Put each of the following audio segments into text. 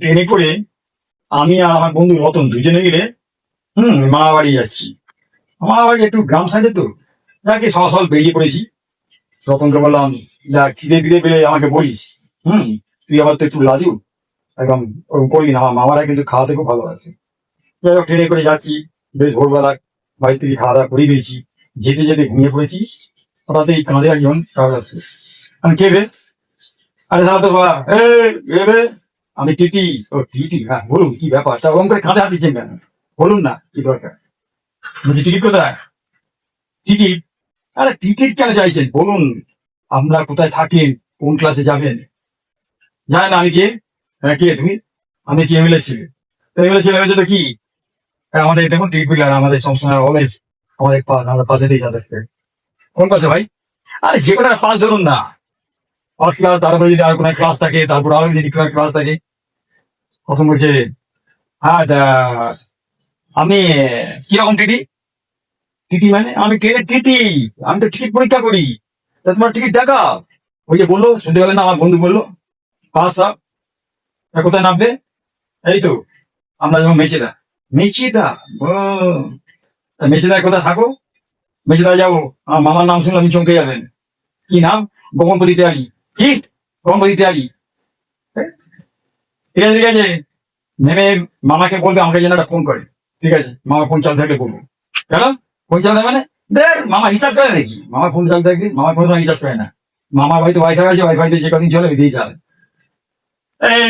ট্রেনে করে আমি আর আমার বন্ধু রতন দুজনে মিলে মামা বাড়ি যাচ্ছি। মামা বাড়ি একটু গ্রাম সাইডে তো, যাকে সকাল বেরিয়ে পড়েছি। রতনকে বললাম, যা খিদে ফিদে পেলে আমাকে বলিস। হুম তুই আবার তো একটু লাজু, একদম ওরকম করবি না। আমার মামারা কিন্তু খাওয়াতে খুব ভালোবাসে। যাই হোক, ট্রেনে করে যাচ্ছি, বেশ ভোরবেলা বাড়ি থেকে খাওয়া দাওয়া করে দিয়েছি। যেতে যেতে ঘুমিয়ে পড়েছি। হঠাৎ এই কাঁধে একজন ট্রাভেল আসছে। আমি কে রে? আরে দাদা তো বা রে, আমি টিটি। ও টিটি, হ্যাঁ বলুন কি ব্যাপার? তা ওরকম করে কাঁধে হাত দিচ্ছেন কেন? বলুন না কি দরকার। বলছি টিকিট কোথায়? টিকিট? আরে টিকিট কেন চাইছেন বলুন। আপনারা কোথায় থাকেন, কোন ক্লাসে যাবেন? জানেন না আমি কে? হ্যাঁ কে তুমি? আমি হচ্ছি এমএলএ ছেলে। এমএলএ ছেলে হয়েছে তো কি? হ্যাঁ, আমাদের দেখুন টিকিট পিলার, আমাদের সবসময় অলওয়েজ আমাদের পাস, আমরা পাশে দিয়ে যাতায়াত করি। কোন পাশে ভাই? আরে যে কোনো পাস ধরুন না। ফার্স্ট ক্লাস, তারপরে যদি আর কোনো ক্লাস থাকে, তারপর আরো যদি কোনো ক্লাস থাকে। প্রথম বলছে, হ্যাঁ আমি কিরকম টিটি? টিটি মানে আমি ট্রেনের টিটি। আমি তো টিকিট পরীক্ষা করি। তা তোমার টিকিট দেখা। ওই যে বললো, শুনতে পেলেন না, আমার বন্ধু বললো পাস আপ। কোথায় নামবে? এই তো আমরা যেমন মেচেদা। মেচেদা? ও, তা মেচেদায় কোথায় থাকো? মেচেদায় যাবো? আমার মামার নাম শুনলে আপনি চমকে যাবেন। কি নাম? গগনপতি তেওয়ারি। কি? গগনপতি তেওয়ারি? ঠিক আছে ঠিক আছে, নেমে মামাকে বলবে আমাকে যেন একটা ফোন করে। ঠিক আছে, মামা ফোন চালু থাকলে বলবো। কেন? ফোন চালু থাকবে মানে? দেখ মামা রিচার্জ করে নাকি? মামা ফোন চালু থাকবে, মামার ফোন রিচার্জ করে না। মামার বাড়িতে ওয়াইফাই আছে, ওয়াইফাই দিয়ে যে কদিন চলে ওই দিয়ে চালে। এই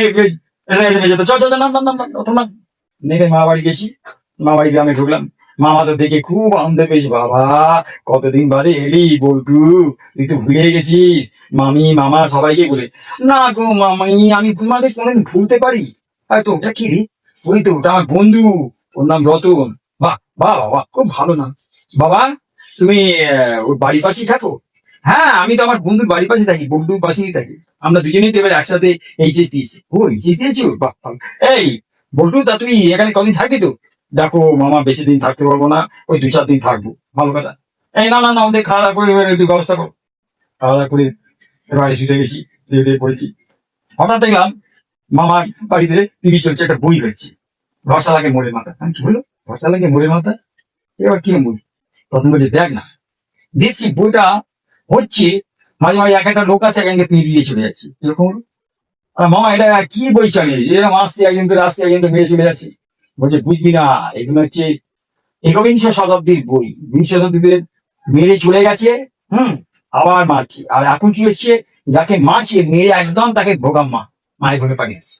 এসে গেছে মেঝেতে, চল চল চল, নাম নাম নাম নাম, প্রথম নাম। নেমে মা বাড়ি গেছি। মা বাড়ি গ্রামে ঢুকলাম। মামা তো দেখে খুব আনন্দ পেয়েছি। বাবা, কতদিন বাদে এলি বল্টু, তুই তো ভুলে গেছিস মামি মামা সবাইকে বলে। না গো মামি, আমি তোমাদের কোনোদিন ভুলতে পারি? হয়তো ওটা কি রে? ওই তো ওটা আমার বন্ধু, ওর নাম রতন। বাহ বাহ বাবা, খুব ভালো নাম। বাবা, তুমি ওর বাড়ির পাশেই থাকো? হ্যাঁ, আমি তো আমার বন্ধুর বাড়ির পাশে থাকি, বন্ধুর পাশেই থাকি। আমরা দুজনেই তো এবার একসাথে এইচএস দিয়েছি। ও এইচএস দিয়েছো? বাহ ভালো। এই বল্টু, তা তুই এখানে কদিন থাকবি তো? দেখো মামা, বেশি দিন থাকতে পারবো না, ওই 2-4 দিন থাকবো। ভালো কথা। এই না না না, আমাদের খাওয়া দাওয়া করে এবার একটু ব্যবস্থা করো। খাওয়া দাওয়া করে বাড়ি শুতে গেছি, শুয়ে পড়েছি। হঠাৎ দেখলাম মামার বাড়িতে টিভি চলছে, একটা বই হচ্ছে, ভরসা লাগে মোড়ের মাথা। আমি কি হলো? ভরসা লাগে মোড়ের মাথা? এবার কি বই? প্রথম বলছে দেখ না। দেখছি বইটা হচ্ছে, মাঝে মাঝে এক একটা লোক আছে এখানে পেয়ে দিয়ে চলে যাচ্ছে, এরকম হলো। আর মামা এটা কি বই চালিয়েছে? এরকম আসছে একজন করে, আসছে একজন করে, মেরে চলে যাচ্ছে। বলছে বুঝবি না, এগুলো হচ্ছে একবিংশ শতাব্দীর বই। বিংশ শতাব্দীতে মেরে চলে গেছে। হুম আবার মারছে, আর এখন কি হচ্ছে, যাকে মারছে মেরে একদম তাকে ভোগাম্মা মায়ের ঘরে পাঠিয়েছে।